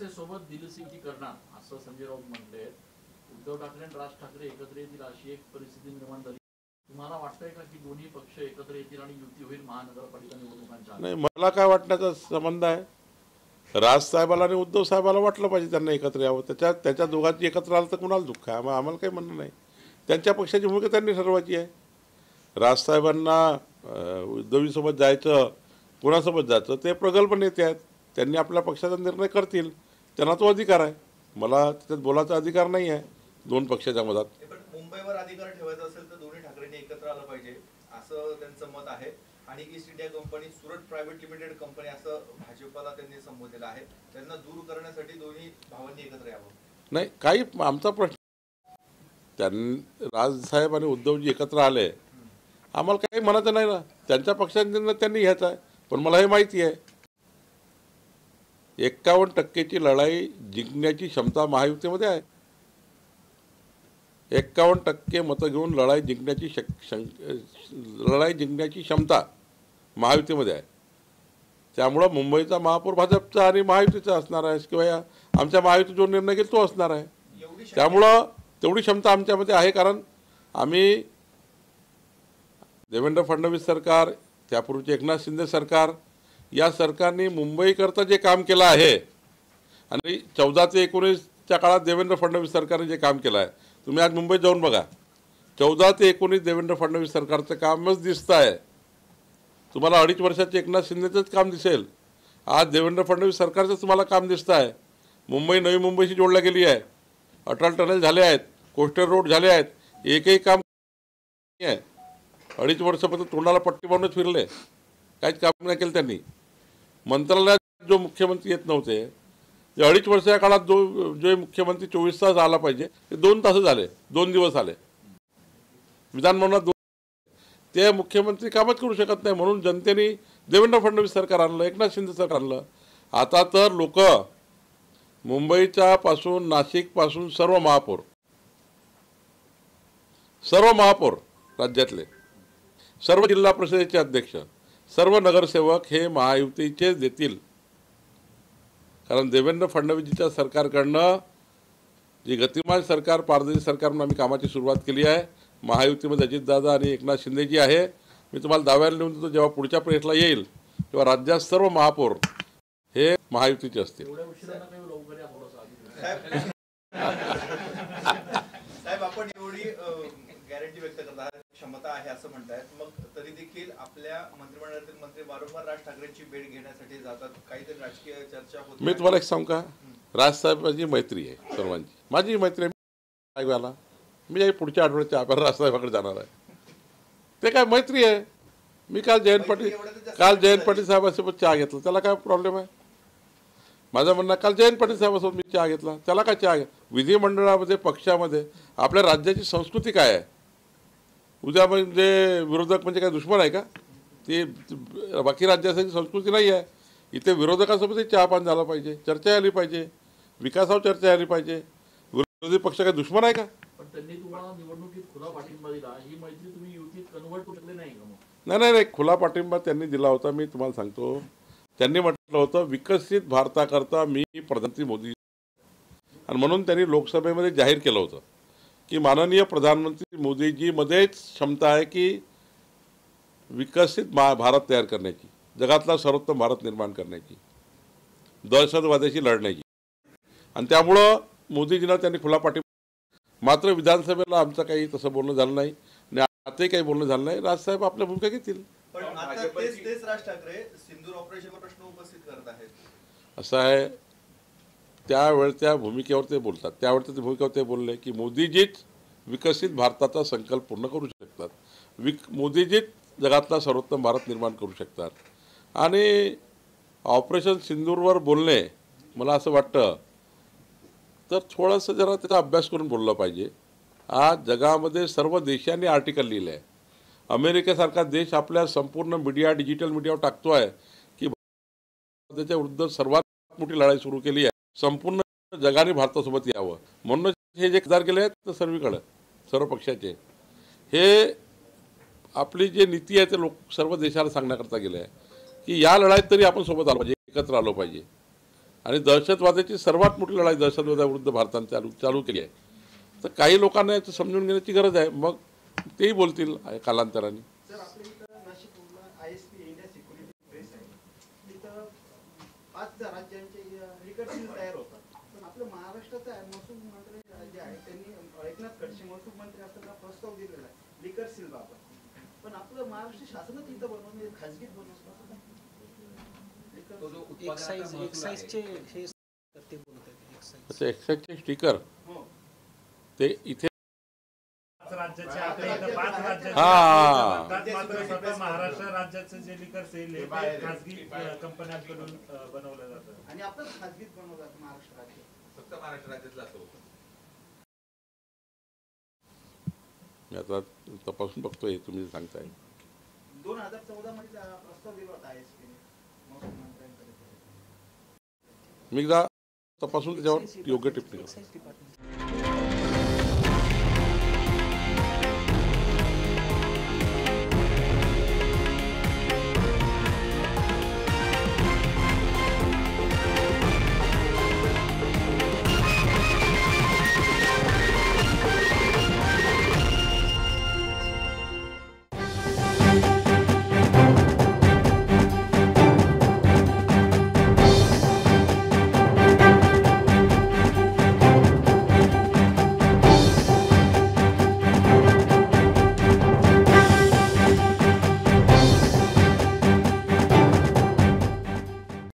शिवसेनेसोबत दिलसी करणार असं संजय राऊत म्हणले। उद्धव ठाकरे आणि राज ठाकरे एकत्र येतील अशी एक परिस्थिती निर्माण झाली। तुम्हाला वाटतंय का की दोन्ही पक्ष एकत्र येतील आणि युती होईल महानगरपालिका निवडणुकांच्या? नाही, मला काय वाटण्याचा संबंध आहे। राज साहेबाला आणि उद्धव साहेबाला वाटलं पाहिजे त्यांना एकत्र यावं, त्याच्या दोघांची एकत्र आलं तर कुणाला दुःख आहे, आम्हाला काही म्हणणं नाही। त्यांच्या पक्षाची भूमिका त्यांनी ठरवायची आहे। राज साहेबांना उद्धवीसोबत जायचं, कुणासोबत जायचं ते प्रगल्भ नेते आहेत, त्यांनी आपल्या पक्षाचा निर्णय करतील, त्यांना तो अधिकार आहे। मला त्याच्यात बोलायचा अधिकार नाही आहे दोन पक्षाच्या मधात। पण मुंबईवर अधिकार ठेवायचा असेल तर दोन्ही ठाकरेंनी एकत्र आलं पाहिजे असं त्यांचं मत आहे। आणि east India company, Surat private limited company असं भाजपला त्यांनी संबोधलेलं आहे। त्यांना दूर करण्यासाठी दोन्ही भावांनी एकत्र यावं। नाही, काही आमचा प्रश्न, त्यांनी राजसाहेब आणि उद्धवजी एकत्र आले, आम्हाला काही म्हणायचं नाही ना, त्यांच्या पक्षाचा निर्णय त्यांनी घ्यायचा आहे। पण मला हे माहिती आहे 51% लढाई जिंकण्याची क्षमता महायुतीमध्ये आहे। 51% मतं घेऊन लढाई जिंकण्याची क्षमता महायुतीमध्ये आहे। त्यामुळं मुंबईचा महापौर भाजपचा आणि महायुतीचा असणार आहे किंवा आमच्या महायुती जो निर्णय घेईल तो असणार आहे। त्यामुळं तेवढी क्षमता आमच्यामध्ये आहे, कारण आम्ही देवेंद्र फडणवीस सरकार, त्यापूर्वीचे एकनाथ शिंदे सरकार, या सरकारने मुंबईकरता जे काम केलं आहे आणि 14 ते 19च्या काळात देवेंद्र फडणवीस सरकारने जे काम केलं आहे, तुम्ही आज मुंबईत जाऊन बघा, 14 ते 19 देवेंद्र फडणवीस सरकारचं कामच दिसतं आहे। तुम्हाला 2.5 वर्षाचे एकनाथ शिंदेचंच काम दिसेल, आज देवेंद्र फडणवीस सरकारचं तुम्हाला काम दिसतं आहे। मुंबई नवी मुंबईशी जोडल्या गेली आहे, अटल टनेल झाले आहेत, कोस्टल रोड झाले आहेत, एकही काम नाही आहे। 2.5 वर्षापर्यंत तोंडाला पट्टी बांधूनच फिरले, काहीच काम नाही केलं त्यांनी। मंत्रालयात जो मुख्यमंत्री येत नव्हते, 2.5 वर्षाच्या काळात जो मुख्यमंत्री 24 तास आला पाहिजे ते 2 तास झाले, 2 दिवस आले विधानभवनात। ते मुख्यमंत्री कामच करू शकत नाही, म्हणून जनतेने देवेंद्र फडणवीस सरकार आणलं, एकनाथ शिंदे सरकार आणलं। आता तर लोक मुंबईच्या पासून, नाशिक पासून सर्व महापौर राज्यातले, सर्व जिल्हा परिषदेचे अध्यक्ष, सर्व नगरसेवक हे महायुतीचेच देतील। कारण देवेंद्र फडणवीसच्या सरकारकडनं जी गतिमान सरकार, पारदर्शी सरकार म्हणून आम्ही कामाची सुरुवात केली आहे, महायुतीमध्ये अजितदादा आणि एकनाथ शिंदेजी आहे। मी तुम्हाला दाव्याला लिहून देतो, जेव्हा पुढच्या प्रेसला येईल तेव्हा राज्यात सर्व महापौर हे महायुतीचे असतील। साहेब, आपण एवढी गॅरंटी व्यक्त करता, क्षमता आहे असं म्हणतायत, मग तरी देखील आपल्या मंत्रिमंडळातील मंत्री वारंवार राज ठाकरेंची भेट घेण्यासाठी जातात, काहीतरी राजकीय चर्चा होते। मी तुम्हाला एक सांगू का, राजसाहेबांची मैत्री आहे सर्वांची, माझी मैत्री आहे। मी पुढच्या आठवड्याच्या आपण राजसाहेबांकडे जाणार आहे, ते काय मैत्री आहे। मी काल जयंत पाटील साहेबांसोबत चहा घेतला, त्याला काय प्रॉब्लेम आहे? माझं म्हणणं, काल जयंत पाटील साहेबांसोबत मी चहा घेतला, त्याला काय चहा? विधिमंडळामध्ये, पक्षामध्ये आपल्या राज्याची संस्कृती काय आहे? उद्या म्हणजे विरोधक म्हणजे काय दुश्मन आहे का? ती बाकी राज्याची संस्कृती नाही आहे। इथे विरोधकांसोबत चहापान झालं पाहिजे, चर्चा झाली पाहिजे, विकासावर चर्चा झाली पाहिजे। विरोधी पक्ष काय दुश्मन आहे का? पण त्यांनी तुम्हाला निवडणुकीत खुला पाठिंबा दिला, ही मैत्री तुम्ही युतीत कन्व्हर्ट करू शकले नाही का? नाही, खुला पाठिंबा त्यांनी दिला होता। मी तुम्हाला सांगतो, त्यांनी म्हटलं होतं विकसित भारताकरता मी प्रधानमंत्री मोदी, आणि म्हणून त्यांनी लोकसभेमध्ये जाहीर केलं होतं की माननीय प्रधानमंत्री मोदीजीमध्येच क्षमता आहे की विकसित भारत तयार करण्याची, जगातला सर्वोत्तम भारत निर्माण करण्याची, दहशतवादाशी लढण्याची, आणि त्यामुळं मोदीजींना त्यांनी खुला पाठिंबा। मात्र विधानसभेला आमचं काही तसं बोलणं झालं नाही आणि आताही काही बोलणं झालं नाही। राजसाहेब आपल्या भूमिका घेतील। पण आता तेच राज ठाकरे सिंदूर ऑपरेशनवर प्रश्न उपस्थित करत आहेत। असं आहे, त्यावेळेस त्या भूमिकेवर ते बोलतात, त्यावेळेस त्या भूमिकेवर ते बोलले की मोदीजीच विकसित भारताचा संकल्प पूर्ण करू शकतात, मोदीजीच जगातला सर्वोत्तम भारत निर्माण करू शकतात। आणि ऑपरेशन सिंदूरवर बोलणे, मला असं वाटतं तर थोडंसं जरा त्याचा अभ्यास करून बोललं पाहिजे। आज जगामध्ये सर्व देशांनी आर्टिकल लिहिले आहे, अमेरिकेसारखा देश आपल्या संपूर्ण मीडिया, डिजिटल मीडियावर टाकतो आहे की त्याच्या विरुद्ध सर्वात मोठी लढाई सुरू केली आहे, संपूर्ण जगाने भारतासोबत यावं, म्हणून हे जे खासदार गेले आहेत सर्वीकडे, सर्व पक्षाचे, हे आपली जी नीती आहे ते लोक सर्व देशाला सांगण्याकरता गेले आहे की या लढाईत तरी आपण सोबत आलो पाहिजे, एकत्र आलो पाहिजे। आणि दहशतवादाची सर्वात मोठी लढाई दहशतवादाविरुद्ध भारताने चालू केली आहे. तर काही लोकांना याचं समजून घेण्याची गरज आहे, मग तेही बोलतील कालांतराने. सर आपल्या इथं नाशिकला ISP इंडिया सिक्युरिटी प्रेस आहे, तिथं 5 राज्यांचे लिकर सील तयार होतात. पण आपलं महाराष्ट्राचा महसूल मंत्री जे आहे त्यांनी एकनाथ खडसे महसूल मंत्री असताना प्रस्ताव दिलेला आहे लिकर सील बाबत. पण आपलं महाराष्ट्र शासनच इथं बनवून खाजगीत बनवलं. एक्साइजचे हे ते बोलत आहेत एक्साइजचे स्टिकर ते इथे राज्याचे आपल्या इथं 5 राज्याचे हा. मात्र स्वतः महाराष्ट्र राज्याचं जे लिकर सेल आहे ते खासगी कंपन्यांकडून बनवलं जातं आणि आपण खाजगीत बनवतात महाराष्ट्र राज्य. फक्त महाराष्ट्र राज्यातलं असं होतं. मी आता तपासून बघतोय तुम्ही सांगताय. 2014 मध्ये प्रस्ताव दिला होता ISP ने महसूल मंत्र्यांकडे. मी एकदा तपासून त्याच्यावर योग्य टिप्पणी करतो. डिपार्टमेंट